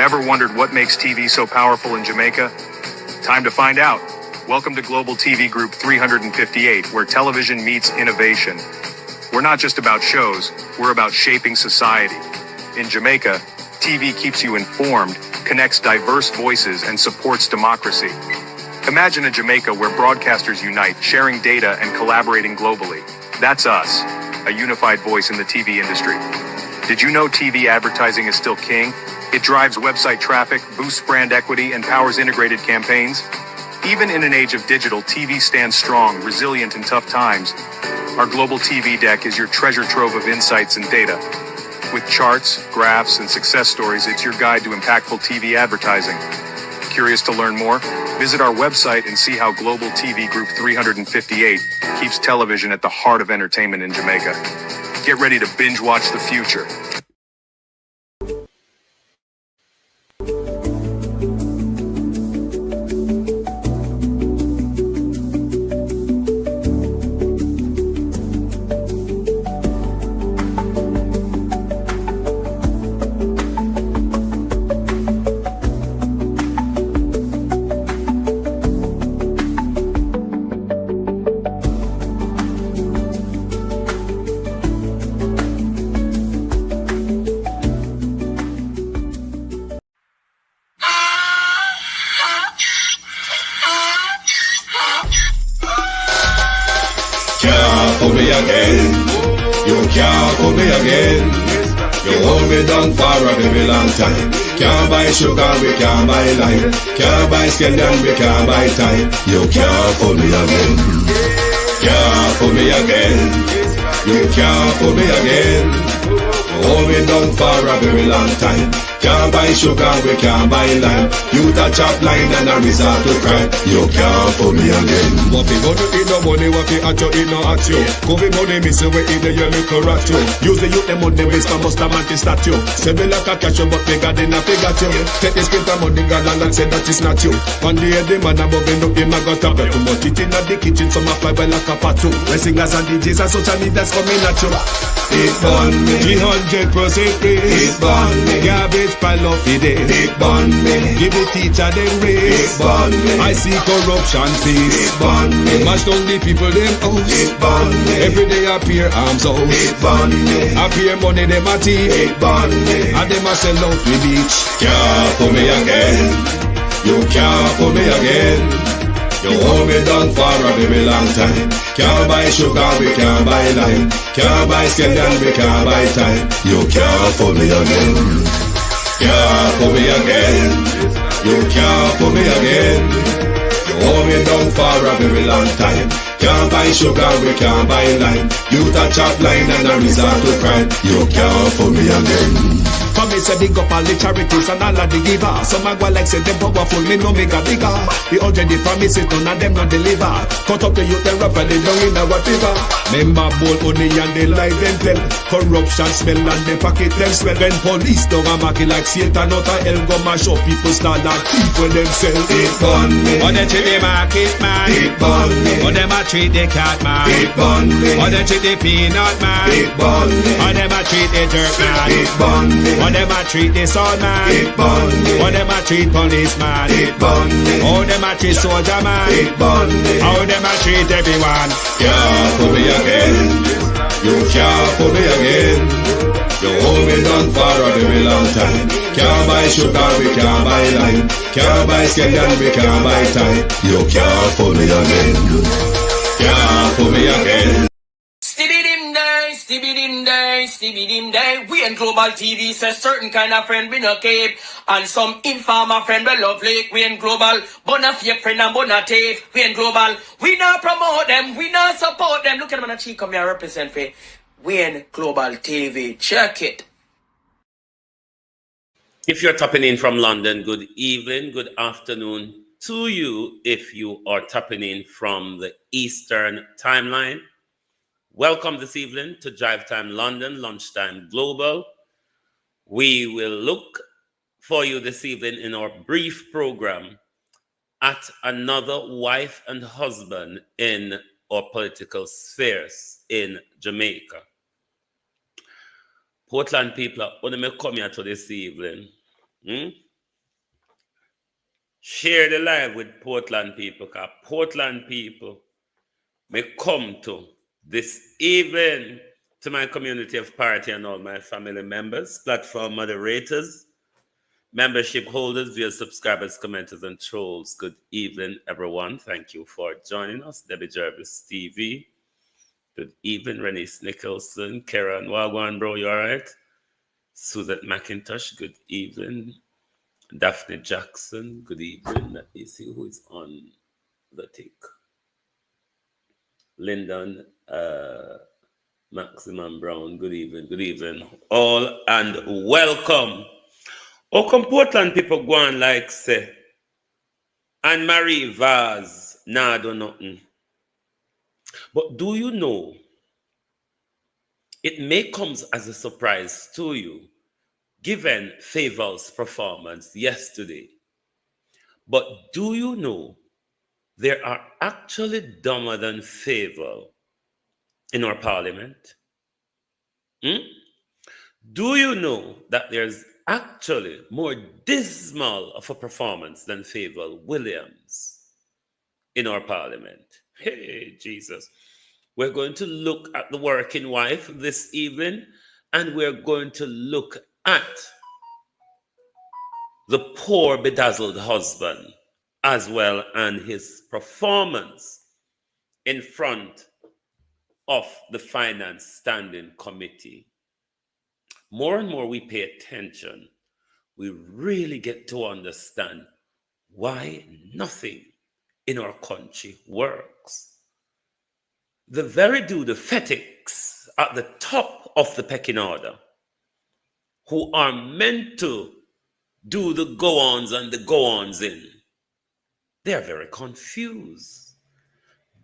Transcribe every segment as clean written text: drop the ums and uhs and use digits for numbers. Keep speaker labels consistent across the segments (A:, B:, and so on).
A: Ever wondered what makes TV so powerful in Jamaica? Time to find out. Welcome to Global TV Group 358, where television meets innovation. We're not just about shows, we're about shaping society. In Jamaica, TV keeps you informed, connects diverse voices, and supports democracy. Imagine a Jamaica where broadcasters unite, sharing data and collaborating globally. That's us, a unified voice in the TV industry. Did you know TV advertising is still king? It drives website traffic, boosts brand equity, and powers integrated campaigns. Even in an age of digital, TV stands strong, resilient in tough times. Our global TV deck is your treasure trove of insights and data. With charts, graphs, and success stories, it's your guide to impactful TV advertising. Curious to learn more? Visit our website and see how Global TV Group 358 keeps television at the heart of entertainment in Jamaica. Get ready to binge watch the future.
B: Put me again, you can't put me again. You hold me down for a very long time. Can't buy sugar, we can't buy lime. Can't buy scandal, we can't buy time. You can't put me again. Can't put me again. You can't put me again. You hold me down for a very long time. Can't buy sugar, we can't buy lime. You touch up line and I resort to crime. You can't put me again.
C: What fi go to eat no money, what fi at you, eat no at you. Covid money, miss away in the year, look rat you. Use the youth, the money, waste for most of man statue. Say me like a catch you, but me got in a figure you. Take the spit of money, girl, and say that is not you. One day the man above end up in my gut up. Too much it in the kitchen, some a fly by like a patu. The singers and DJs and social media's coming at you.
B: It burn me,
C: 300% raise.
B: it burn me,
C: Garbage pile up the day.
B: it burn me,
C: Give the teacher them
B: it
C: raise.
B: burn me,
C: I see corruption face.
B: it burn me,
C: Mash down the people them house.
B: it burn me,
C: Every day appear arms out.
B: it burn me,
C: Appear money them a thief.
B: it burn me.
C: And them a sell out the beach.
B: Can't put me again. You can't put me again. You hold me down for a very long time. Can't buy sugar, we can't buy lime. Can't buy scandal, we can't buy time. You can't put me again. Can't put me again. You can't put me again. You hold me down for a very long time. Can't buy sugar, we can't buy lime. You touch up line and I resort to crime. You can't put me again.
C: Come me say big up all the charities and all of the givers. Some a go like say them powerful, me no make a bigger. The already promises none of them not deliver. Cut up the youth and rough and they down in our fever. Member bold money and they lie them tell. Corruption smell and they pocket them swell. When police don't a market like Satan out of hell, go mash up people start like thief when them sell.
B: It burn me,
C: Or they treat the market man.
B: it burn me,
C: Or them a treat the cat man.
B: it burn me,
C: Or them treat the peanut man.
B: it burn me,
C: Or them a treat the dirt man.
B: it burn me,
C: Or them a treat the sound man.
B: it burn me,
C: Or them a treat policeman.
B: it burn me,
C: How them a treat soldier man.
B: it burn me.
C: How them a treat everyone.
B: Can't put me again. You can't put me again. You hold me down for a very long time. Can't buy sugar, we can't buy lime. Can't buy scandal, we can't buy time. You can't put me again. Can't put me again.
D: Stevie dim day. We in Global TV says certain kind of friend we no keep. And some informer friend we love like. We in Global, but a fake friend and but a thief. We in Global, we not promote them, we not support them. Look at them and she come here represent for. We in Global TV. Check it.
E: If you're tapping in from London, good evening, good afternoon to you. If you are tapping in from the Eastern timeline, welcome this evening to Drive Time London, Lunchtime Global. We will look for you this evening in our brief program at another wife and husband in our political spheres in Jamaica. Portland people, when they come here to this evening, Share the live with Portland people, because Portland people may come to this evening, to my community of party and all my family members, platform moderators, membership holders, via subscribers, commenters, and trolls. Good evening, everyone. Thank you for joining us. Debbie Jervis TV. Good evening, Renice Nicholson, Karen Wagwan, bro, you all right? Susan McIntosh, good evening. Daphne Jackson, good evening. Let me see who is on the tick. Lyndon Maximum Brown, good evening, good evening. All and welcome. Oh, come Portland people go on like say, Anne Marie Vaz'S, nah, do nothing. But do you know, it may come as a surprise to you, given Favor's performance yesterday. But do you know, there are actually dumber than Favor in our parliament? Do you know that there's actually more dismal of a performance than Favor Williams in our parliament? Hey, Jesus. We're going to look at the working wife this evening, and we're going to look at the poor bedazzled husband as well, and his performance in front of the Finance Standing Committee. More and more we pay attention, we really get to understand why nothing in our country works. The very fanatics at the top of the pecking order, who are meant to do the go-ons and the go-ons in, they are very confused,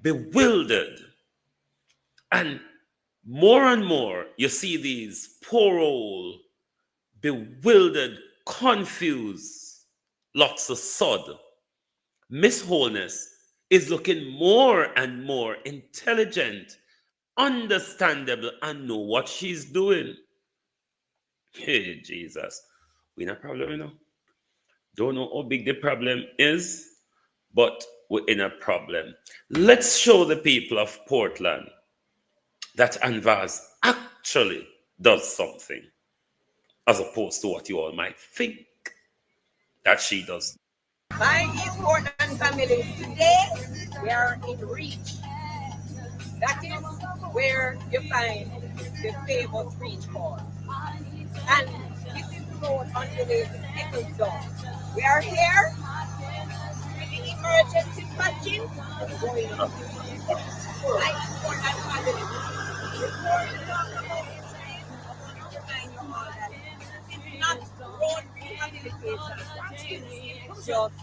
E: bewildered, and more you see these poor old, bewildered, confused lots of sod. Miss Wholeness is looking more and more intelligent, understandable, and know what she's doing. Hey, Jesus. We in a problem, you know. Don't know how big the problem is, but we're in a problem. Let's show the people of Portland that Anne Vaz'S actually does something, as opposed to what you all might think that she does.
F: My Portland family, today we are in Reach. That is where you find the famous Reach Hall. And this is the road on the way to Pickles Zone. We are here with the emergency patching going on. My Portland family, before you talk about this train, I want to remind you all that this is not road rehabilitation. It's just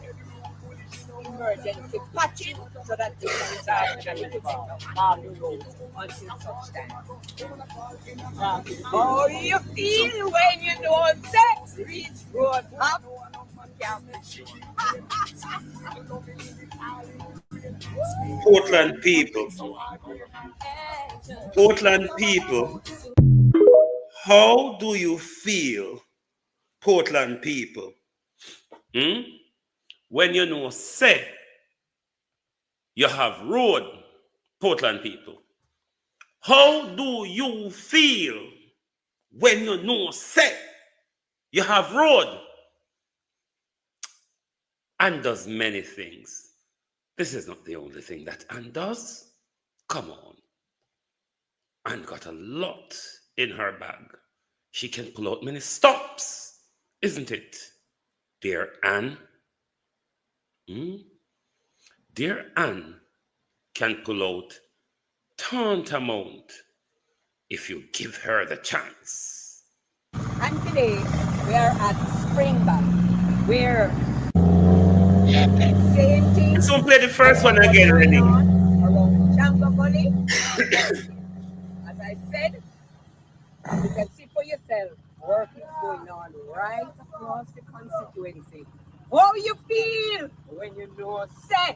F: emergency patching so that we can start and deliver on the road until such time. How do you feel when you know sex reach road up?
E: Portland people, how do you feel, Portland people? When you know, say, you have road, Portland people. How do you feel when you know, say, you have road? Anne does many things. This is not the only thing that Anne does. Come on. Anne got a lot in her bag. She can pull out many stops, isn't it? Dear Anne. Dear Anne can pull out tantamount if you give her the chance.
F: And today we are at Springbank, where same thing.
E: Let's play the first one again, Rennie.
F: Around Django Gully. As I said, you can see for yourself, work is going on right across the constituency. How you feel when you know, say,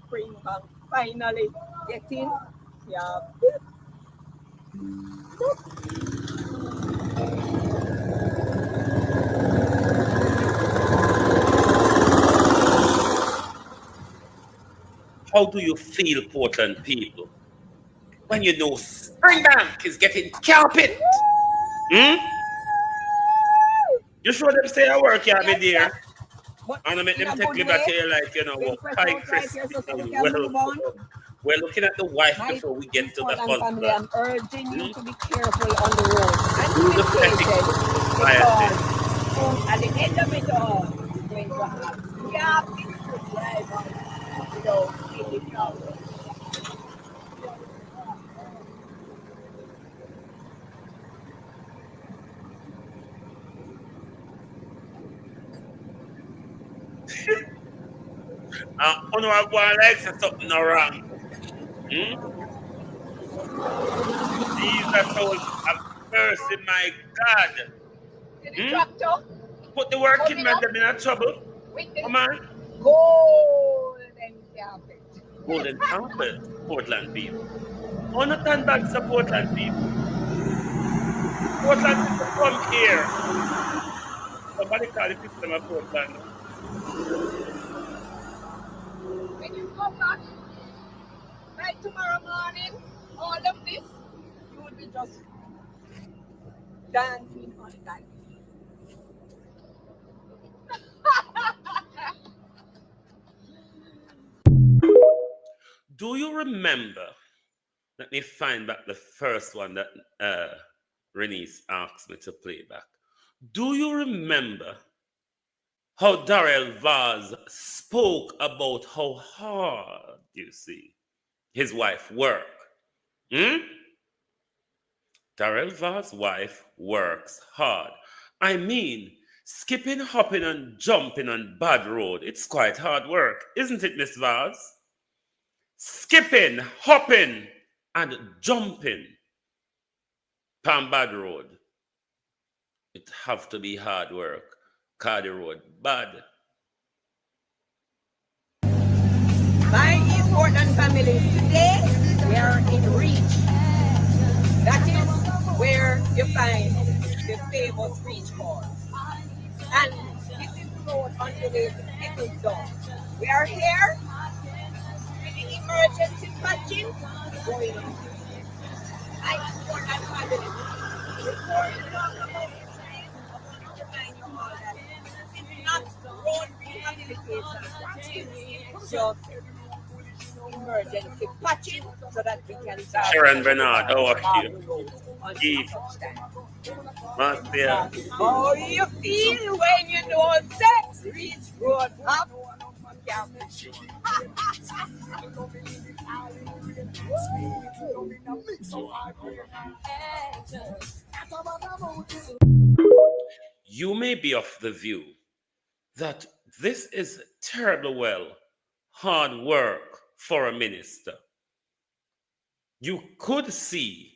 F: Springbank finally getting your bit?
E: How do you feel, Portland people, when you know Springbank is getting carpet? Hmm? You show them say I work, yeah, me
F: Yes,
E: dear.
F: yes. But
E: And I make
F: in
E: them
F: a
E: take
F: good
E: me back
F: way.
E: here like, you know,
F: We'll
E: what
F: press
E: pie
F: out right
E: crispy
F: here so we
E: and
F: can move on.
E: we're looking at the wife
F: My
E: before we get to the
F: important family,
E: husband.
F: I'm urging you to be careful on the road and to
E: Do
F: be
E: the petty
F: patient
E: society.
F: because at the end of it all, it's going to have yeah, peaceful life, you know, in the problem.
E: You know, I want like say something no wrong. Hmm? Jesus, soul have mercy, my God.
F: See the
E: Hmm?
F: tractor
E: Put the working
F: coming
E: man
F: up
E: them in a trouble.
F: with the
E: Come on.
F: golden carpet.
E: Golden carpet, Portland people. Oh, not turn back to Portland people. Portland people come here. Somebody call the people in Portland.
F: When you come back by tomorrow morning, all of this, you will be just dancing on that.
E: Do you remember? Let me find back the first one that Renice asked me to play back. Do you remember how Darrell Vaz spoke about how hard, you see, his wife worked? Hmm? Darrell Vaz's wife works hard. I mean, skipping, hopping, and jumping on bad road, it's quite hard work, isn't it, Miss Vaz? Skipping, hopping, and jumping on bad road. It have to be hard work. Cause the road bad.
F: My important family, today we are in Reach. That is where you find the famous Reach Hall. And this is the road on the way to Eccleston. We are here with the emergency patching going on. My important family, before we talk about this race, I want to remind you all that it's not road rehabilitation. It's just emergency patching so that we can start
E: Sharon Bernard, how are you?
F: the road on
E: Keith,
F: such time.
E: Marcia.
F: How you feel when you know sex reach road up?
E: You may be of the view that this is terribly well hard work for a minister. You could see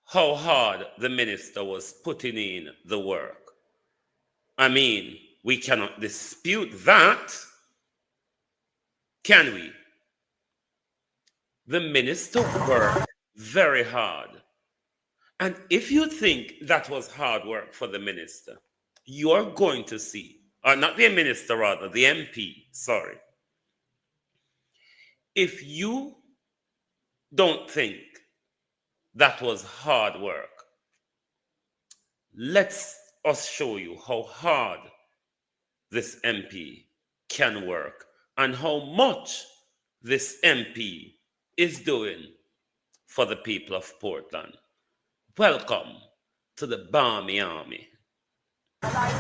E: how hard the minister was putting in the work. I mean, we cannot dispute that, can we? The minister worked very hard. And if you think that was hard work for the minister, you're going to see, or not the minister rather, the MP, sorry. If you don't think that was hard work, let's us show you how hard this MP can work and how much this MP is doing for the people of Portland. Welcome to the Barmy Army.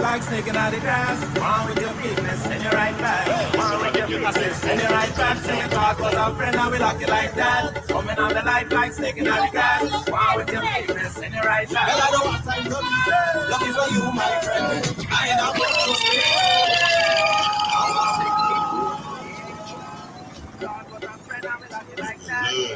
G: Like snake in the grass, one with your fitness and your right back. One with your fitness and your right back. Say you thought was a friend, now we lock it like that. Coming on the life like snake in the grass. One with your fitness and your right back. Well, I don't want time to be lucky for you, my friend. I ain't a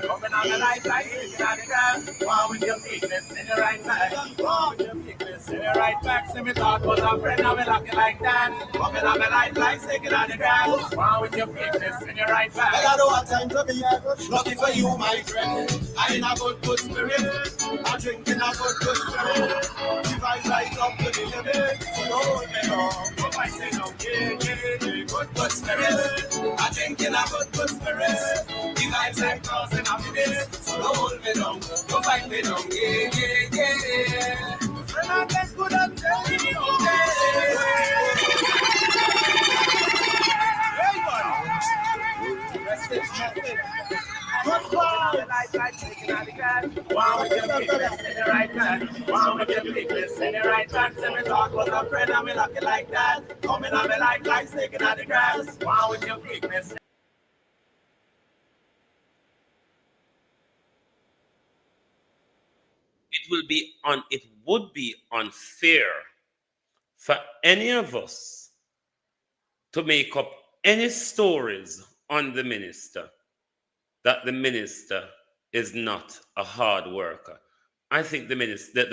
G: Coming on the life like snake in the grass. One with your fitness and your right back. One with your fitness and your right back. Say me thought was a friend, now we lock it like that. Coming on the life like snake in the grass. One with your fitness and your right back. Well, I don't want time to be lucky for you, my friend. I in a good spirit. I drink in a good spirit. The vibe right up to the limit. Hold me on. no fighting, no, yeah. Good spirits. I think in a good spirits. The vibes and cause in a minute. So don't hold me down, don't fight me down, yeah. Friend, I get good at telling you, hey, buddy. Rest it. Good call. Like taking out the grass. Wow, with your fitness in the right man. Wow, with your fitness in the right man. Say me thought was a friend and me lucky like that. Coming on me like snaking out the grass. Wow, with your fitness.
E: It would be unfair for any of us to make up any stories on the minister that the minister is not a hard worker. I think the minister,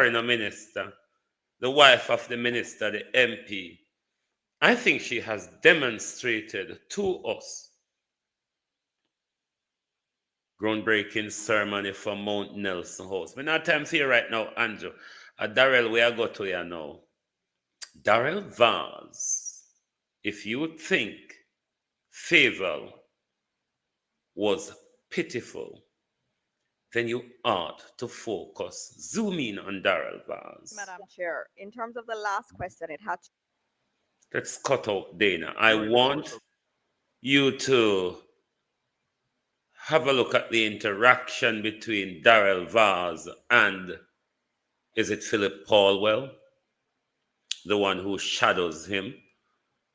E: no minister, the wife of the minister, the MP, I think she has demonstrated to us groundbreaking ceremony for Mount Nelson House. We're not time for you right now, Andrew. Darrell, where I go to you now. Darrell Vaz, if you think Favor was pitiful, then you ought to focus. Zoom in on Darrell Vaz.
H: Madam Chair, in terms of the last question, it had.
E: Let's cut out Dana. I want you to have a look at the interaction between Darrell Vaz and, is it Philip Paulwell, the one who shadows him,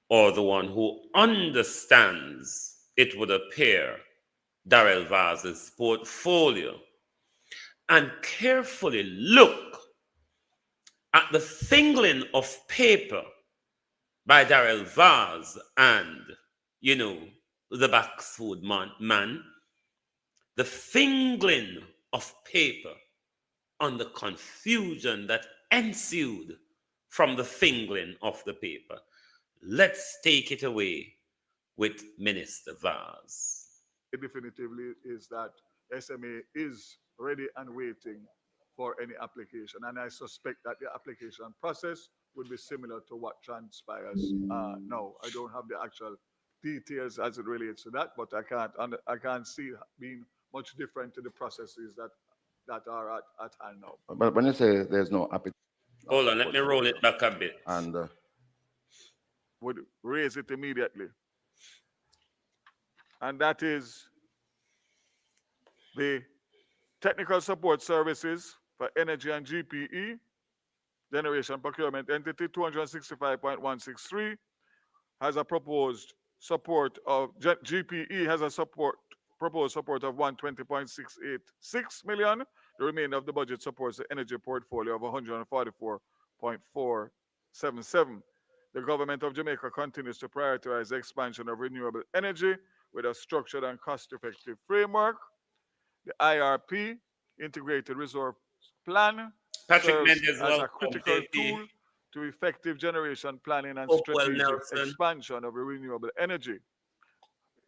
E: or the one who understands, it would appear, Darrell Vaz's portfolio, and carefully look at the fingering of paper by Darrell Vaz and, the Backswood man, the fingering of paper on the confusion that ensued from the fingering of the paper. Let's take it away with Minister Vaz.
I: Definitively is that SMA is ready and waiting for any application. And I suspect that the application process would be similar to what transpires now. I don't have the actual details as it relates to that, but I can't see being much different to the processes that are at hand now.
J: But when you say there's no application,
E: hold on, let me roll it back a bit.
J: And
I: would raise it immediately. And that is the technical support services for energy and GPE, generation procurement entity 265.163, has a proposed support of GPE has a proposed support of 120.686 million. The remainder of the budget supports the energy portfolio of 144.477. The government of Jamaica continues to prioritize the expansion of renewable energy with a structured and cost-effective framework. The IRP, Integrated Resource Plan,
E: Patrick
I: serves
E: Mendes,
I: as a critical tool to effective generation planning and strategic expansion of renewable energy.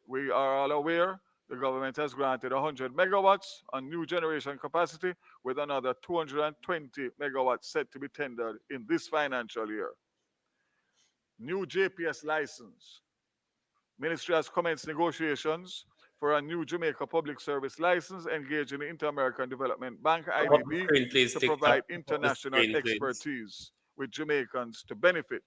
I: We are all aware the government has granted 100 megawatts on new generation capacity, with another 220 megawatts set to be tendered in this financial year. New JPS license. Ministry has commenced negotiations for a new Jamaica Public Service license engaging the Inter-American Development Bank, IDB, to provide international expertise with Jamaicans to benefit.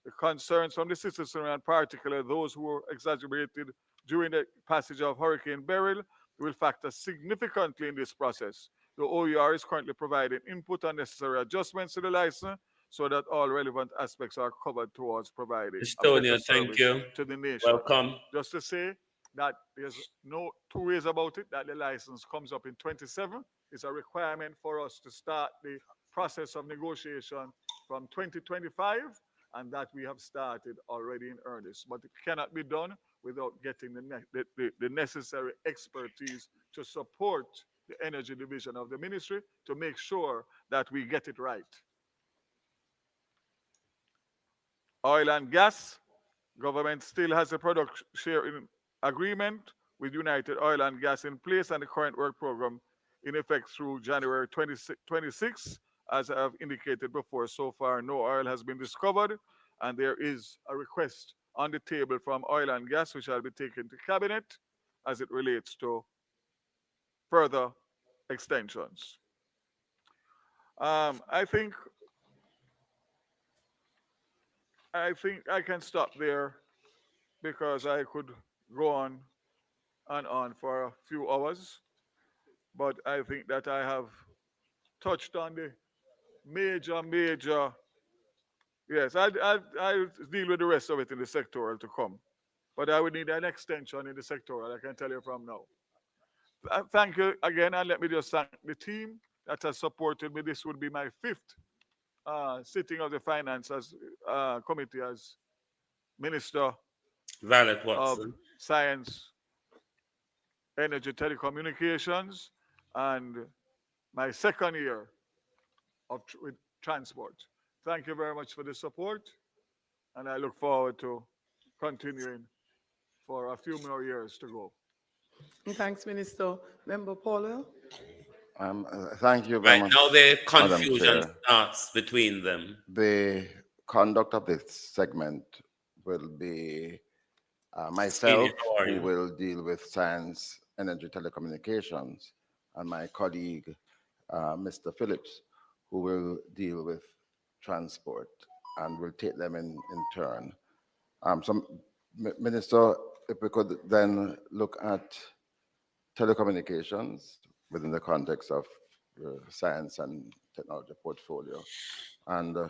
I: The concerns from the citizenry, and particularly those who were exacerbated during the passage of Hurricane Beryl, will factor significantly in this process. The OER is currently providing input and necessary adjustments to the license so that all relevant aspects are covered towards providing
E: Estonia, thank you.
I: To the nation.
E: Welcome.
I: Just to say that there's no two ways about it, that the license comes up in 27. It's a requirement for us to start the process of negotiation from 2025, and that we have started already in earnest. But it cannot be done without getting the necessary expertise to support the energy division of the ministry to make sure that we get it right. Oil and gas, government still has a product sharing agreement with United Oil and Gas in place, and the current work program in effect through January 26. As I have indicated before, so far no oil has been discovered, And there is a request on the table from oil and gas, which I'll be taking to cabinet as it relates to further extensions. I think I can stop there because I could go on and on for a few hours, but I think that I have touched on the major. Yes, I'll deal with the rest of it in the sectoral to come. But I would need an extension in the sectoral, I can tell you from now. Thank you again, and let me just thank the team that has supported me. This would be my fifth sitting of the finance as committee as Minister
E: Violet
I: of
E: Watson.
I: Science, Energy, Telecommunications, and my second year with transport. Thank you very much for the support, and I look forward to continuing for a few more years to go.
K: Thanks, Minister. Member Paula?
J: Thank you very
E: Right
J: much,
E: now, the
J: Madam
E: confusion
J: Chair.
E: starts between them.
J: The conduct of this segment will be
E: Skinny,
J: myself,
E: how are
J: who
E: you?
J: will deal with science, energy, telecommunications, and my colleague, Mr. Phillips, who will deal with transport, and we'll take them in turn. Minister, if we could then look at telecommunications within the context of science and technology portfolio. And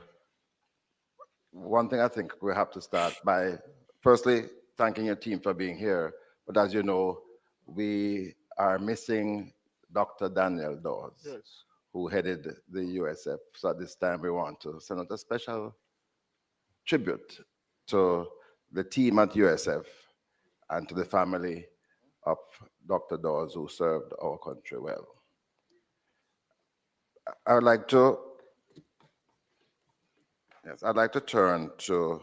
J: one thing I think we have to start by, firstly, thanking your team for being here. But as you know, we are missing Dr. Daniel Dawes,
I: Yes.
J: who headed the USF. So at this time, we want to send out a special tribute to the team at USF and to the family of Dr. Dawes, who served our country well. I would like to, yes, I'd like to turn to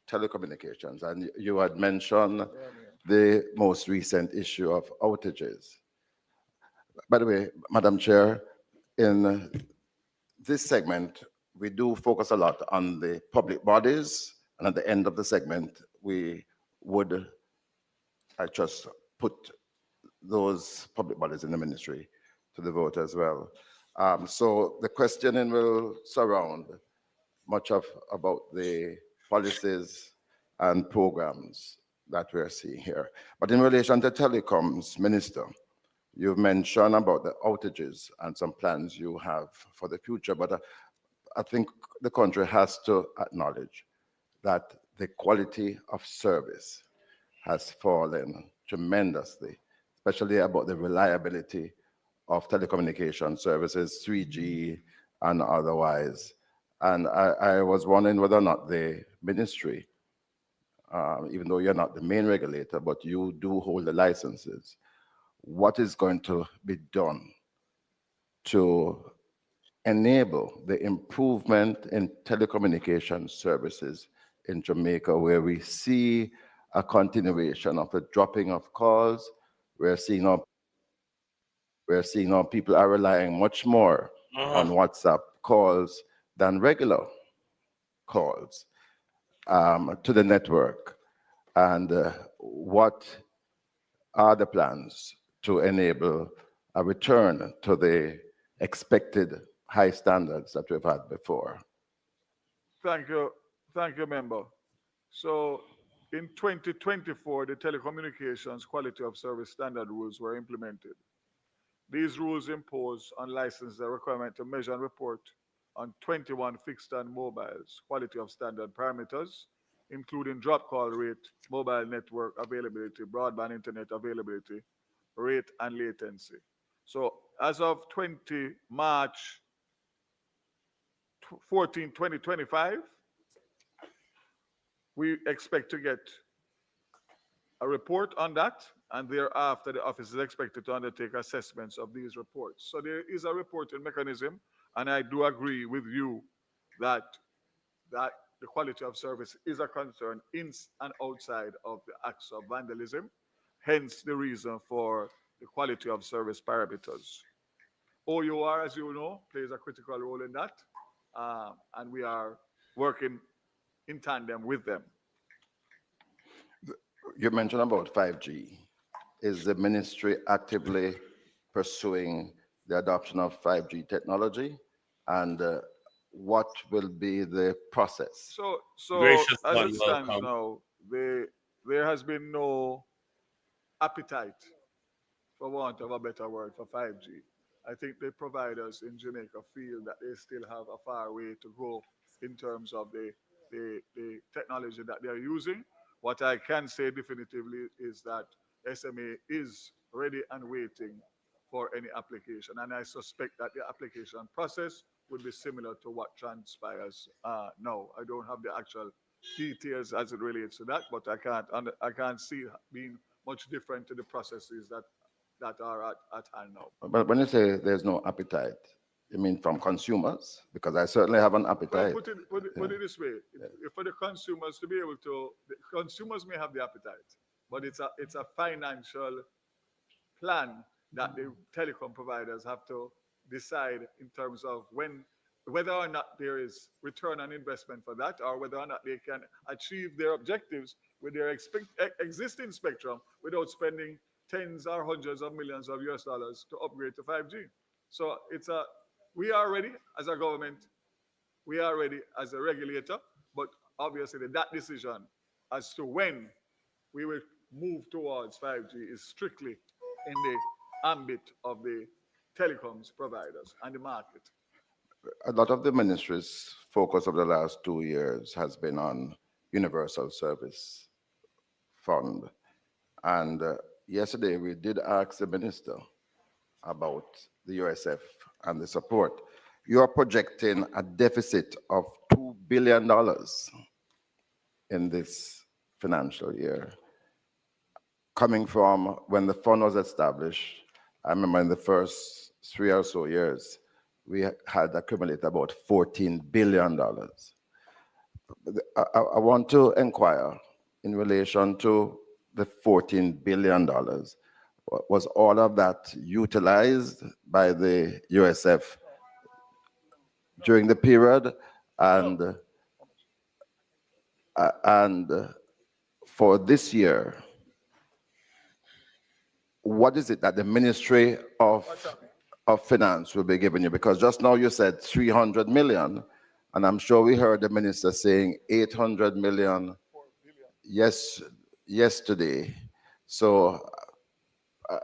J: telecommunications, and you had mentioned the most recent issue of outages. By the way, Madam Chair, in this segment, we do focus a lot on the public bodies, and at the end of the segment, we would, I just put those public bodies in the ministry to the vote as well. So the questioning will surround much of about the policies and programs that we're seeing here. But in relation to telecoms, Minister, you've mentioned about the outages and some plans you have for the future, but I think the country has to acknowledge that the quality of service has fallen tremendously, especially about the reliability of telecommunication services, 3G and otherwise. And I was wondering whether or not the ministry, even though you're not the main regulator, but you do hold the licenses, what is going to be done to enable the improvement in telecommunication services in Jamaica, where we see a continuation of the dropping of calls. We're seeing now people are relying much more on WhatsApp calls than regular calls to the network. And what are the plans to enable a return to the expected high standards that we've had before?
I: Thank you, member. So in 2024, the telecommunications quality of service standard rules were implemented. These rules impose on licensed the requirement to measure and report on 21 fixed and mobiles quality of standard parameters, including drop call rate, mobile network availability, broadband internet availability, rate, and latency. So as of 20 March 14, 2025, we expect to get a report on that, and thereafter the office is expected to undertake assessments of these reports. So there is a reporting mechanism, and I do agree with you that the quality of service is a concern in and outside of the acts of vandalism, hence the reason for the quality of service parameters. OUR, as you know, plays a critical role in that, and we are working in tandem with them.
J: You mentioned about 5G. Is the ministry actively pursuing the adoption of 5G technology? And what will be the process?
I: So
E: Gracious
I: as
E: one,
I: it stands
E: welcome.
I: now, there has been no appetite, for want of a better word, for 5G. I think the providers in Jamaica feel that they still have a far way to go in terms of the technology that they're using. What I can say definitively is that SMA is ready and waiting for any application. And I suspect that the application process would be similar to what transpires now. I don't have the actual details as it relates to that, but I can't see it being much different to the processes that are at hand now.
J: But when you say there's no appetite, you mean from consumers? Because I certainly have an
I: Well,
J: appetite.
I: put it this way: for the consumers to be able to, the consumers may have the appetite, but it's a financial plan that the telecom providers have to decide in terms of whether or not there is return on investment for that, or whether or not they can achieve their objectives with their existing spectrum without spending tens or hundreds of millions of US dollars to upgrade to 5G. So we are ready as a government, we are ready as a regulator, but obviously that decision as to when we will move towards 5G is strictly in the ambit of the telecoms providers and the market.
J: A lot of the ministry's focus over the last 2 years has been on universal service fund. And yesterday we did ask the minister about the USF and the support. You are projecting a deficit of $2 billion in this financial year. Coming from when the fund was established, I remember in the first 3 or so years, we had accumulated about $14 billion. I want to inquire in relation to the $14 billion. Was all of that utilized by the USF during the period? And for this year, what is it that the Ministry of Finance will be giving you? Because just now you said 300 million, and I'm sure we heard the minister saying 800 million yesterday. So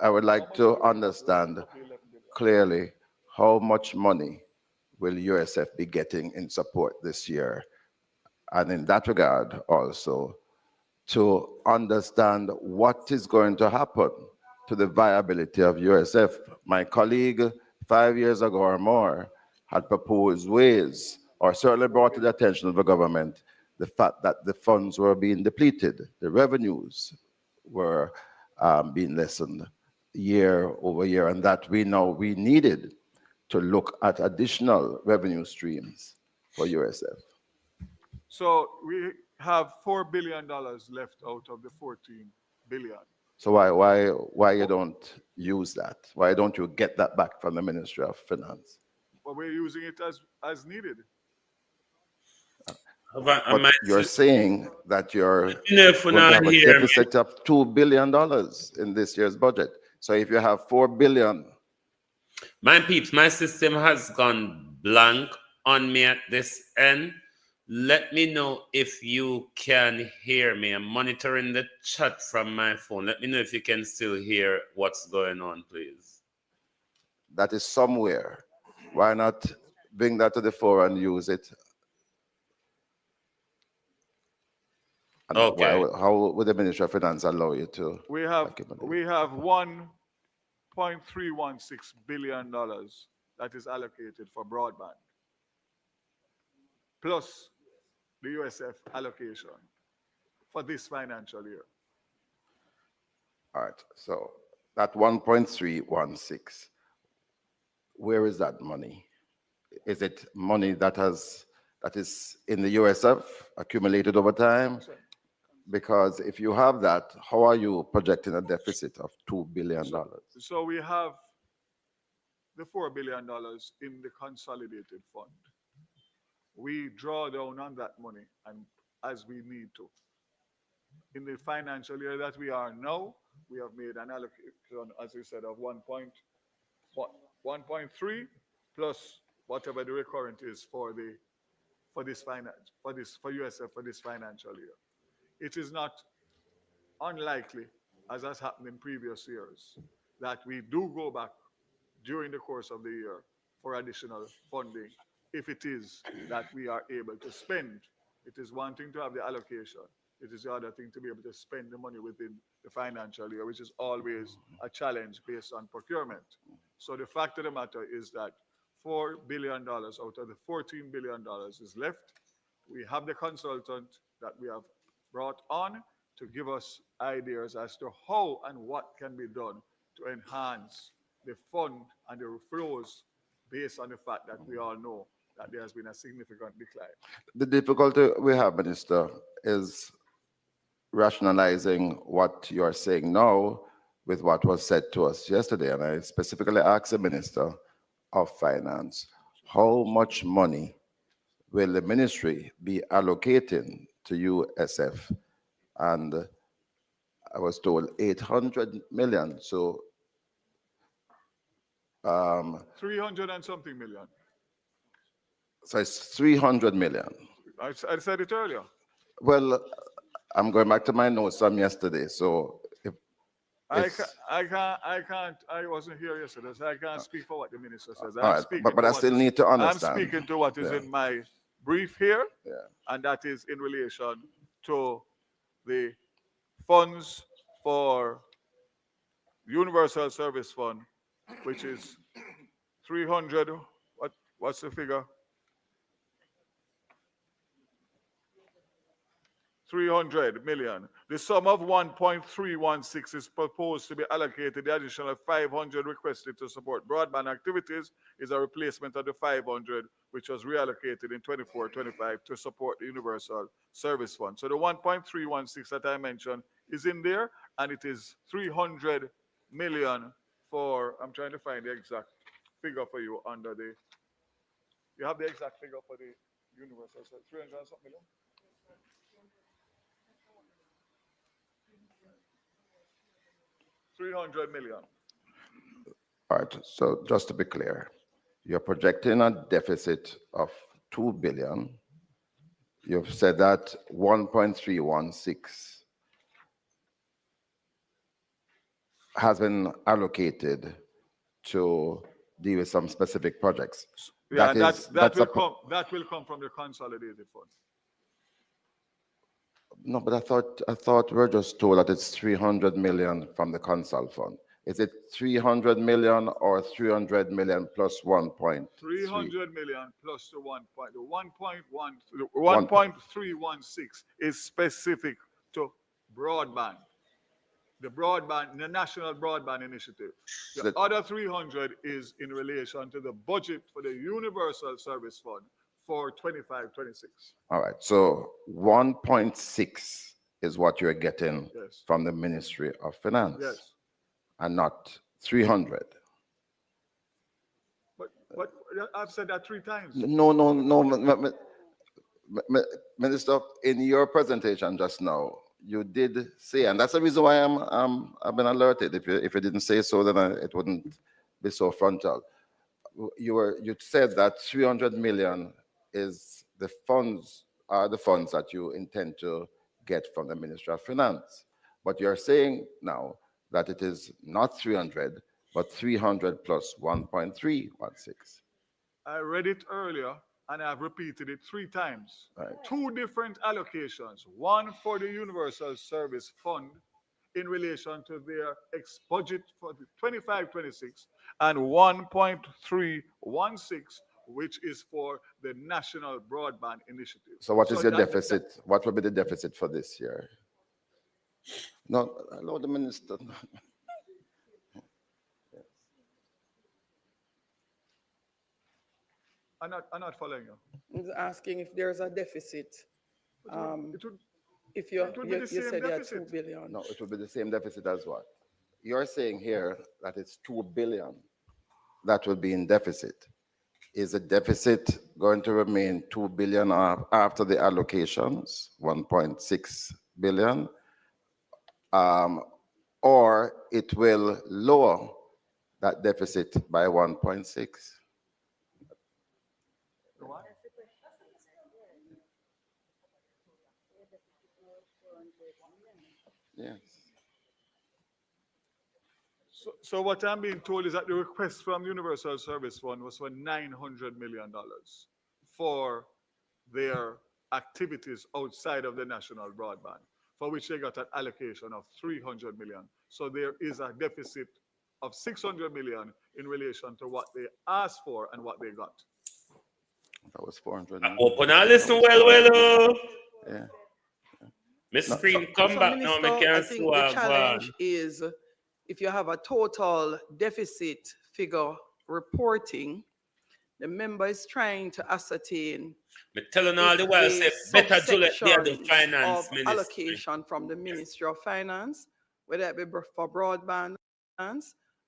J: I would like to understand clearly how much money will USF be getting in support this year? And in that regard also, to understand what is going to happen to the viability of USF. My colleague 5 years ago or more had proposed ways, or certainly brought to the attention of the government, the fact that the funds were being depleted, the revenues were being lessened year over year, and that we needed to look at additional revenue streams for USF.
I: So we have $4 billion left out of the 14 billion.
J: So why you don't use that? Why don't you get that back from the Ministry of Finance?
I: But we're using it as needed.
J: But you're saying that you're going to have a deficit of $2 billion in this year's budget. So if you have $4 billion.
E: My peeps, my system has gone blank on me at this end. Let me know if you can hear me. I'm monitoring the chat from my phone. Let me know if you can still hear what's going on, please.
J: That is somewhere. Why not bring that to the fore and use it? And
E: okay.
J: How would the Ministry of Finance allow you to?
I: We have $1.316 billion that is allocated for broadband, plus the USF allocation for this financial year.
J: All right, so that 1.316, where is that money? Is it money that is in the USF accumulated over time? Because if you have that, how are you projecting a deficit of $2 billion?
I: So we have the $4 billion in the consolidated fund. We draw down on that money and as we need to. In the financial year that we are now, we have made an allocation, as we said, of 1.3 plus whatever the recurrent is for USF for this financial year. It is not unlikely, as has happened in previous years, that we do go back during the course of the year for additional funding if it is that we are able to spend. It is one thing to have the allocation. It is the other thing to be able to spend the money within the financial year, which is always a challenge based on procurement. So the fact of the matter is that $4 billion out of the $14 billion is left. We have the consultant that we have brought on to give us ideas as to how and what can be done to enhance the fund and the flows based on the fact that we all know that there has been a significant decline.
J: The difficulty we have, Minister, is rationalizing what you are saying now with what was said to us yesterday. And I specifically asked the Minister of Finance, how much money will the ministry be allocating to USF? And I was told 800 million. So
I: 300 and something million.
J: So it's 300 million.
I: I said it earlier.
J: Well, I'm going back to my notes from yesterday. So if
I: I wasn't here yesterday, so I can't speak for what the minister says.
J: But I still need to understand.
I: I'm speaking to what is in my brief here, and that is in relation to the funds for Universal Service Fund, which is 300. What's the figure? 300 million. The sum of 1.316 is proposed to be allocated. The additional 500 requested to support broadband activities is a replacement of the 500 which was reallocated in 24-25 to support the Universal Service Fund. So the 1.316 that I mentioned is in there, and it is 300 million for, I'm trying to find the exact figure for you under the, you have the exact figure for the Universal Service, 300 and something million? $300 million.
J: All right, so just to be clear, you're projecting a deficit of $2 billion. You've said that 1.316 has been allocated to deal with some specific projects.
I: Yeah, that will come from the consolidated fund.
J: No, but I thought we're just told that it's 300 million from the consult fund. Is it 300 million or 300 million plus 1.3?
I: 300 million plus the 1.316 is specific to broadband. The National Broadband Initiative. The other 300 is in relation to the budget for the Universal Service Fund for 25-26.
J: All right, so 1.6 is what you're getting from the Ministry of Finance.
I: Yes.
J: And not 300.
I: But I've said that 3 times.
J: No. Minister, in your presentation just now, you did say, and that's the reason why I've been alerted. If you didn't say so, then it wouldn't be so frontal. You said that 300 million is the funds that you intend to get from the Ministry of Finance. But you're saying now that it is not 300, but 300 plus 1.316.
I: I read it earlier, and I've repeated it 3 times.
J: Right.
I: 2 different allocations. One for the Universal Service Fund in relation to their budget for the 25-26, and 1.316, which is for the National Broadband Initiative.
J: So what is your deficit? What will be the deficit for this year? No, allow the minister.
I: I'm not following you.
K: He's asking if there's a deficit. If you said you had 2 billion.
J: No, it will be the same deficit as what? You're saying here that it's 2 billion that will be in deficit. Is the deficit going to remain 2 billion after the allocations, 1.6 billion, or it will lower that deficit by 1.6? Yes.
I: So what I'm being told is that the request from Universal Service Fund was for $900 million for their activities outside of the national broadband, for which they got an allocation of 300 million. So there is a deficit of 600 million in relation to what they asked for and what they got.
J: That was 400
E: million. Open and listen well.
J: Yeah.
E: My screen come back now, I can't
K: I think the challenge is if you have a total deficit figure reporting, the member is trying to ascertain
E: me telling all the while, say better Juliet there the finance
K: of
E: ministry.
K: allocation from the Ministry of Finance, whether it be for broadband,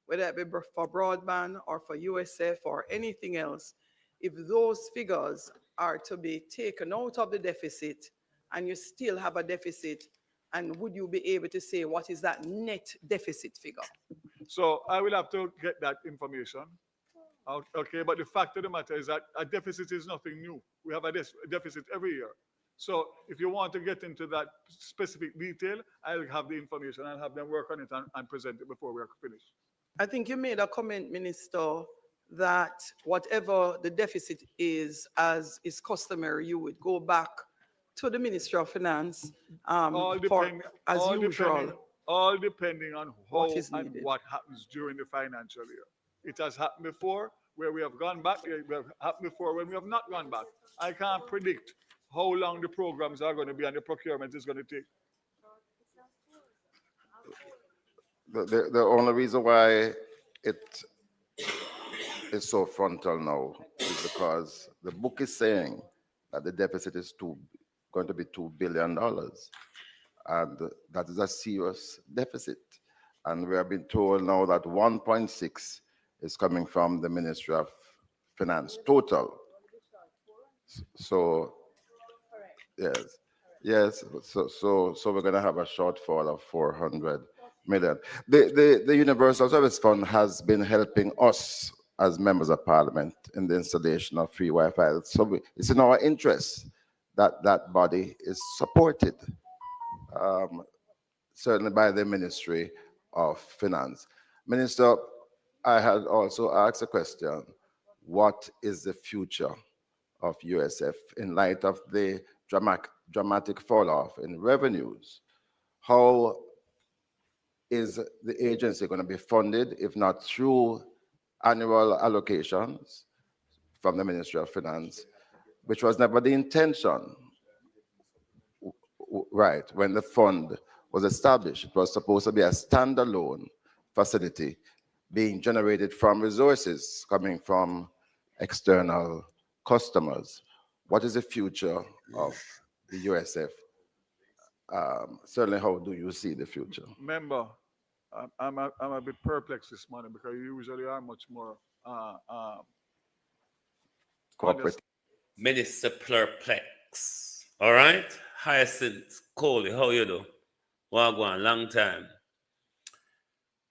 K: whether it be for broadband or for USF or anything else. If those figures are to be taken out of the deficit and you still have a deficit, and would you be able to say what is that net deficit figure?
I: So I will have to get that information. Okay, but the fact of the matter is that a deficit is nothing new. We have a deficit every year. So if you want to get into that specific detail, I'll have the information. I'll have them work on it and present it before we're finished.
K: I think you made a comment, Minister, that whatever the deficit is, as is customary, you would go back to the Ministry of Finance as usual.
I: All depending on how and what happens during the financial year. It has happened before where we have gone back. It has happened before when we have not gone back. I can't predict how long the programs are going to be and the procurement is going to take.
J: The only reason why it is so frontal now is because the book is saying that the deficit is going to be $2 billion. And that is a serious deficit. And we have been told now that 1.6 is coming from the Ministry of Finance total. So, yes. So we're going to have a shortfall of 400 million. The Universal Service Fund has been helping us as members of Parliament in the installation of free Wi-Fi. So it's in our interest that that body is supported, certainly by the Ministry of Finance. Minister, I had also asked a question: what is the future of USF in light of the dramatic fall off in revenues? How is the agency going to be funded, if not through annual allocations from the Ministry of Finance, which was never the intention, right? When the fund was established, it was supposed to be a standalone facility being generated from resources coming from external customers. What is the future of the USF? Certainly, how do you see the future?
I: Member, I'm a bit perplexed this morning because you usually are much more
J: corporate.
E: Minister Perplex. All right? Hyacinth Coley, how you do? Wagwan, long time.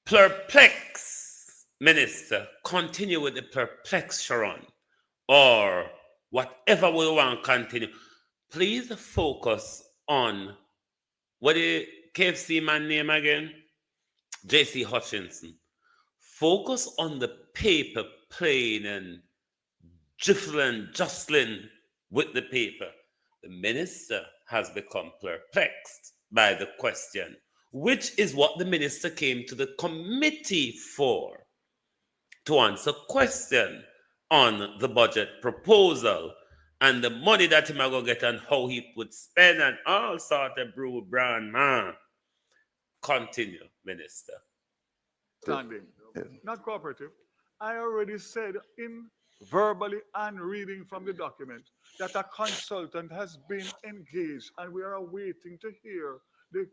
E: Perplex, Minister. Continue with the perplex, Sharon. Or whatever we want to continue. Please focus on, what is KFC man name again? J.C. Hutchinson. Focus on the paper plane and jostling with the paper. The minister has become perplexed by the question, which is what the minister came to the committee for, to answer question on the budget proposal and the money that he might go get and how he would spend and all sort of brew brand man. Continue, Minister.
I: Standing, not cooperative. I already said in verbally and reading from the document that a consultant has been engaged and we are waiting to hear the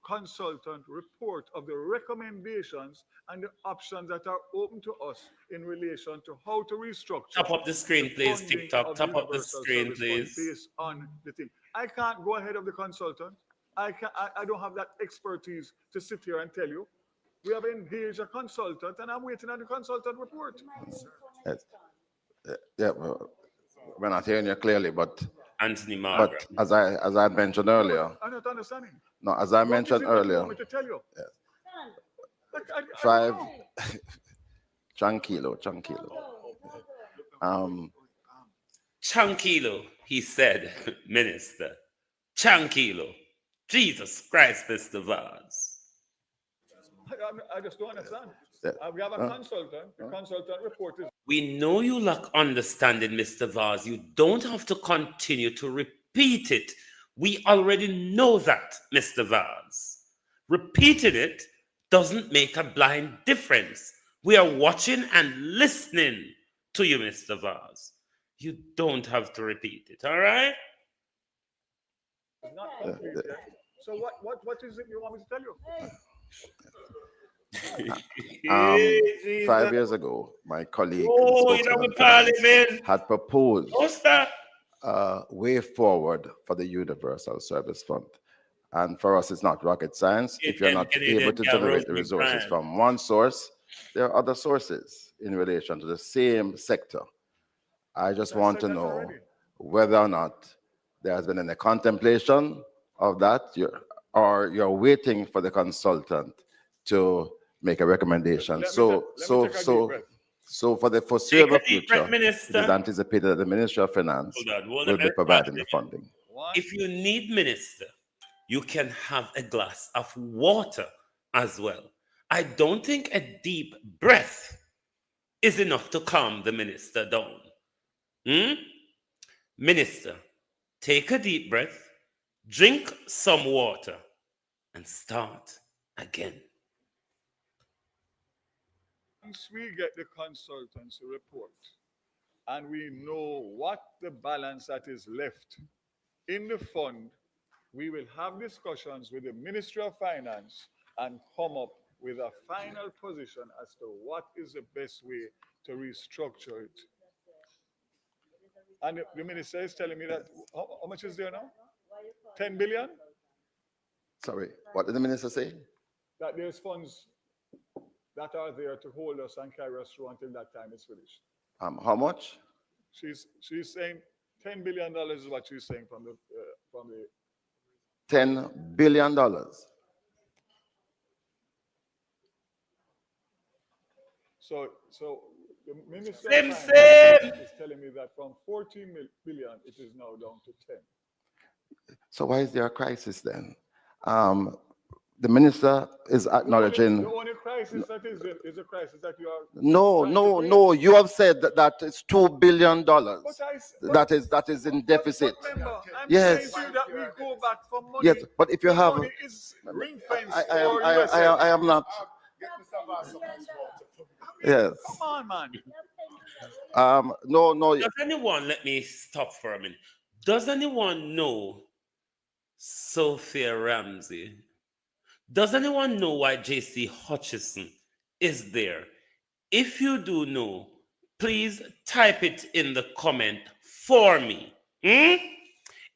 I: consultant report of the recommendations and the options that are open to us in relation to how to restructure
E: Top up the screen, please.
I: funding
E: TikTok,
I: of
E: top up the
I: Universal
E: screen,
I: Service Fund
E: please.
I: based on the thing. I can't go ahead of the consultant. I don't have that expertise to sit here and tell you. We have engaged a consultant, and I'm waiting on the consultant report.
J: Yes. Yeah, well, we're not hearing you clearly, but
E: Anthony Margaret.
J: as I mentioned earlier.
I: I'm not understanding.
J: No, as I mentioned earlier.
I: Want me to tell you?
J: Yes.
I: I
J: 5 tranquilo.
E: Tranquilo, he said, Minister. Tranquilo. Jesus Christ, Mr. Vaz.
I: I just don't understand.
J: Yeah.
I: We have a consultant. The consultant report is.
E: We know you lack understanding, Mr. Vaz. You don't have to continue to repeat it. We already know that, Mr. Vaz. Repeating it doesn't make a blind difference. We are watching and listening to you, Mr. Vaz. You don't have to repeat it, all right?
I: Not complete yet. So what is it you want me to tell you?
J: 5 years ago, my colleague had proposed a way forward for the Universal Service Fund. And for us, it's not rocket science. If you're not able to generate the resources from one source, there are other sources in relation to the same sector. I just want to know whether or not there has been any contemplation of that, or you're waiting for the consultant to make a recommendation. So for the foreseeable future, it is anticipated that the Ministry of Finance will be providing the funding.
E: If you need, Minister, you can have a glass of water as well. I don't think a deep breath is enough to calm the minister down. Minister, take a deep breath, drink some water, and start again.
I: Once we get the consultancy report and we know what the balance that is left in the fund, we will have discussions with the Ministry of Finance and come up with a final position as to what is the best way to restructure it. And the minister is telling me that, how much is there now? 10 billion?
J: Sorry, what did the minister say?
I: That there's funds that are there to hold us and carry us through until that time is finished.
J: How much?
I: She's saying $10 billion is what she's saying from the
J: $10 billion.
I: So the minister of Finance is telling me that from 14 billion, it is now down to 10.
J: So why is there a crisis then? The minister is acknowledging.
I: The only crisis that is a crisis that you are.
J: No. You have said that it's $2 billion. That is in deficit.
I: But remember, I'm
J: yes.
I: saying to you that we go back for money.
J: Yes, but if you have,
I: money is ring-fenced
J: I am not. Yes.
I: Come on, man.
J: No.
E: Does anyone, let me stop for a minute. Does anyone know Sophia Ramsey? Does anyone know why JC Hutchison is there? If you do know, please type it in the comment for me. If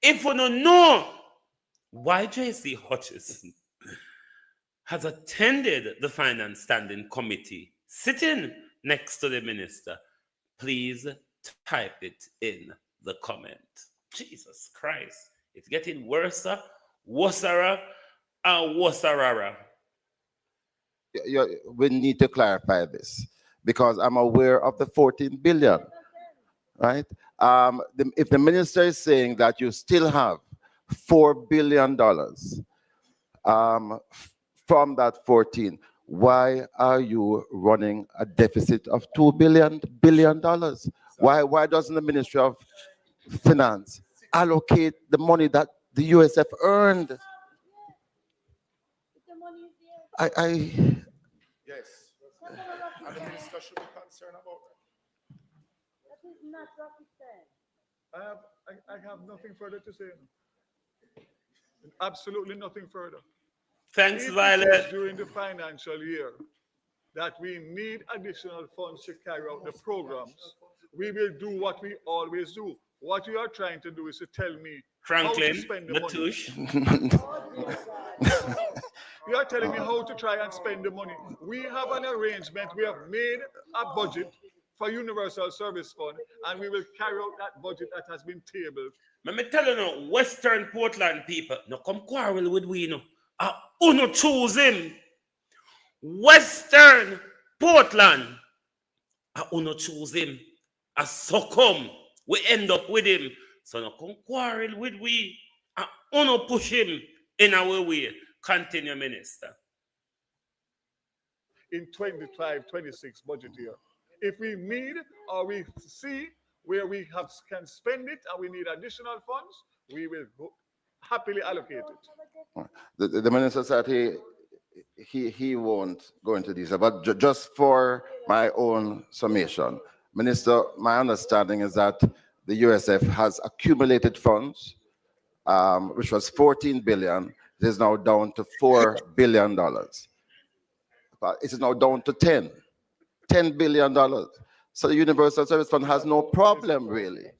E: you don't know why JC Hutchison has attended the Finance Standing Committee, sitting next to the minister, please type it in the comment. Jesus Christ, it's getting worse, worser, and worser.
J: We need to clarify this because I'm aware of the 14 billion, right? If the minister is saying that you still have $4 billion from that 14, why are you running a deficit of $2 billion? Why doesn't the Ministry of Finance allocate the money that the USF earned?
L: Yes. And the minister should be concerned about that. That is not rocket science.
I: I have nothing further to say. Absolutely nothing further.
E: Thanks,
I: if it
E: Violet.
I: is during the financial year that we need additional funds to carry out the programs, we will do what we always do. What you are trying to do is to tell me how to
E: Franklin,
I: spend the money.
E: Natush.
I: You are telling me how to try and spend the money. We have an arrangement. We have made a budget for Universal Service Fund, and we will carry out that budget that has been tabled.
E: Let me tell you now, Western Portland people, no come quarrel with we, no. Uno choose him. Western Portland, uno choose him. So come, we end up with him. So no come quarrel with we. Uno push him in our way. Continue, Minister.
I: In 25-26 budget year, if we need or we see where we can spend it and we need additional funds, we will happily allocate it.
J: The Minister said he won't go into these, but just for my own summation, Minister, my understanding is that the USF has accumulated funds, which was 14 billion. It is now down to $4 billion. It is now down to $10 billion. So the Universal Service Fund has no problem really.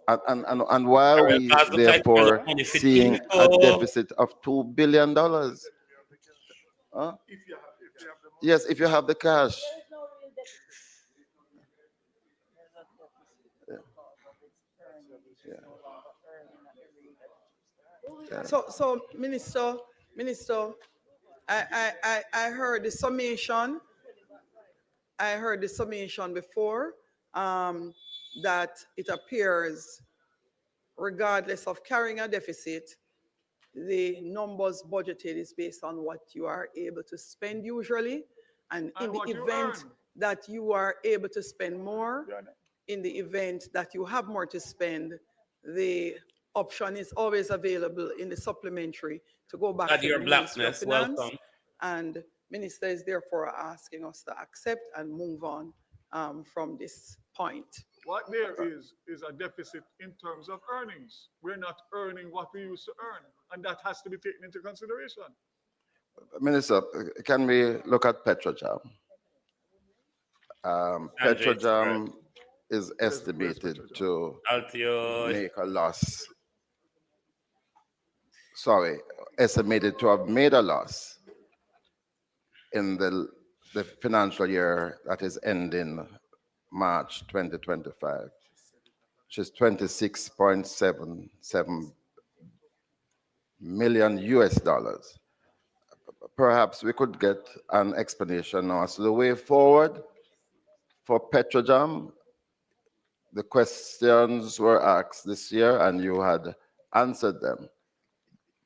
J: And why are we therefore seeing a deficit of $2 billion? Huh? Yes, if you have the cash.
K: So Minister, I heard the summation. I heard the summation before that it appears, regardless of carrying a deficit, the numbers budgeted is based on what you are able to spend usually, and in the event that you are able to spend more, in the event that you have more to spend, the option is always available in the supplementary to go back to
E: your
K: the Ministry of
E: Blackness,
K: Finance.
E: welcome.
K: And Minister is therefore asking us to accept and move on from this point.
I: What there is a deficit in terms of earnings. We're not earning what we used to earn, and that has to be taken into consideration.
J: Minister, can we look at Petrojam? Petrojam is estimated to make a loss. Sorry, estimated to have made a loss in the financial year that is ending March 2025, which is 26.77 million US dollars. Perhaps we could get an explanation now as to the way forward for Petrojam. The questions were asked this year and you had answered them,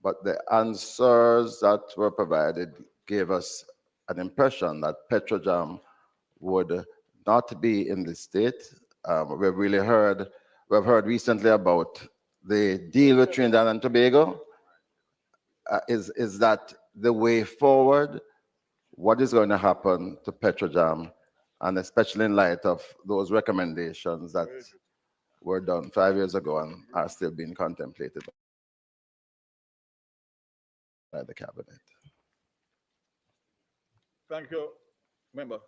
J: but the answers that were provided gave us an impression that Petrojam would not be in the state. We've heard recently about the deal with Trinidad and Tobago. Is that the way forward? What is going to happen to Petrojam, and especially in light of those recommendations that were done 5 years ago and are still being contemplated by the cabinet?
I: Thank you, member.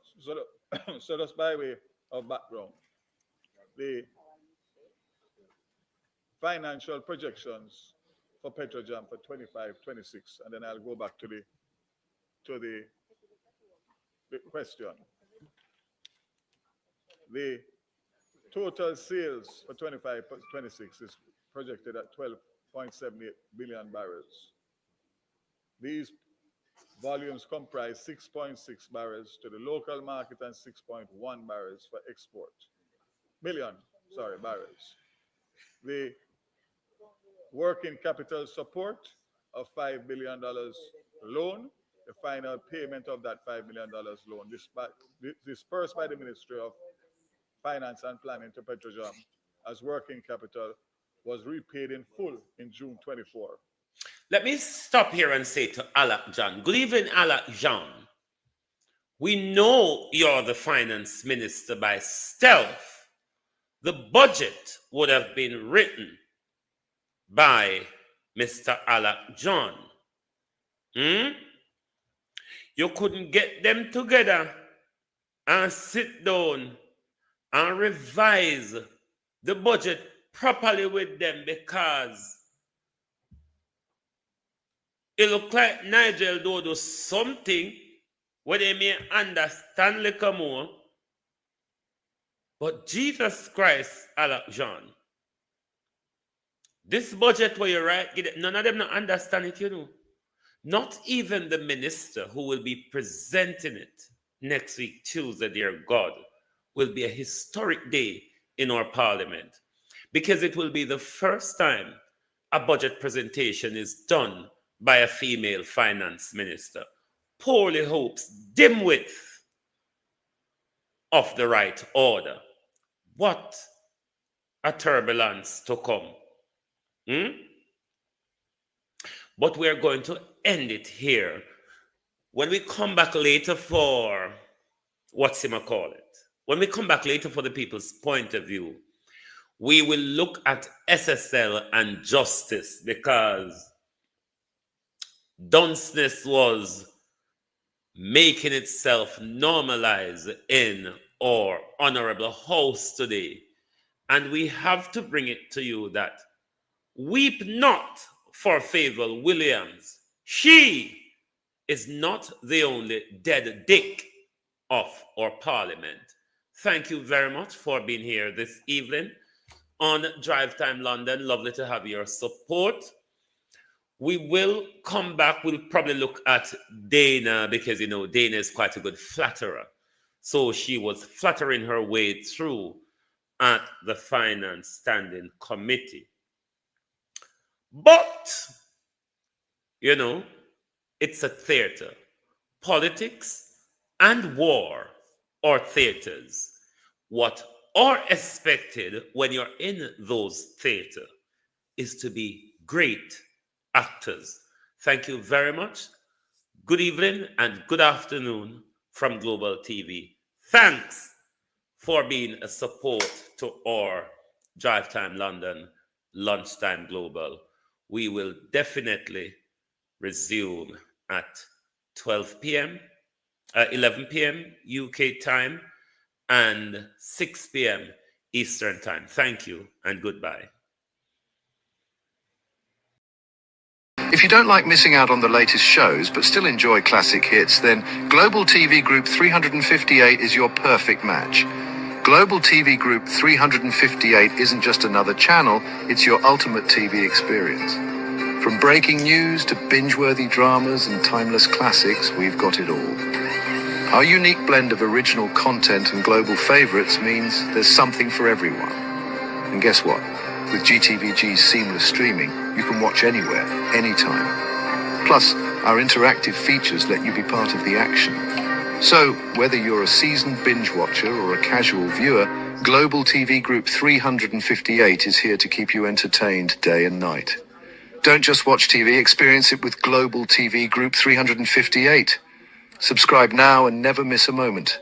I: So just by way of background, the financial projections for Petrojam for 25-26, and then I'll go back to the question. The total sales for 25-26 is projected at 12.78 billion barrels. These volumes comprise 6.6 barrels to the local market and 6.1 barrels for export. Barrels. The working capital support of $5 billion loan, the final payment of that $5 billion loan dispersed by the Ministry of Finance and Planning to Petrojam as working capital was repaid in full in June 24.
E: Let me stop here and say to Alak John, good evening, Alak John. We know you're the finance minister by stealth. The budget would have been written by Mr. Alak John. You couldn't get them together and sit down and revise the budget properly with them, because it look like Nigel do something where they may understand a little more. But Jesus Christ, John, this budget where you write, none of them not understand it, you know. Not even the minister who will be presenting it next week, Tuesday, dear God, will be a historic day in our parliament, because it will be the first time a budget presentation is done by a female finance minister. Poorly hopes, dimwit of the right order. What a turbulence to come. But we're going to end it here. When we come back later for, when we come back later for the people's point of view, we will look at SSL and justice, because dunceness was making itself normalize in our honorable house today. And we have to bring it to you that weep not for Favour Williams. She is not the only dead dick of our parliament. Thank you very much for being here this evening on Drive Time London. Lovely to have your support. We will come back. We'll probably look at Dana, because, you know, Dana is quite a good flatterer. So she was flattering her way through at the Finance Standing Committee. But, you know, it's a theater. Politics and war are theaters. What are expected when you're in those theaters is to be great actors. Thank you very much. Good evening and good afternoon from Global TV. Thanks for being a support to our Drive Time London, Lunchtime Global. We will definitely resume at 12 p.m., 11 p.m. UK time, and 6 p.m. Eastern time. Thank you and goodbye.
M: If you don't like missing out on the latest shows but still enjoy classic hits, then Global TV Group 358 is your perfect match. Global TV Group 358 isn't just another channel, it's your ultimate TV experience. From breaking news to binge-worthy dramas and timeless classics, we've got it all. Our unique blend of original content and global favorites means there's something for everyone. And guess what? With GTVG's seamless streaming, you can watch anywhere, anytime. Plus, our interactive features let you be part of the action. So, whether you're a seasoned binge watcher or a casual viewer, Global TV Group 358 is here to keep you entertained day and night. Don't just watch TV, experience it with Global TV Group 358. Subscribe now and never miss a moment.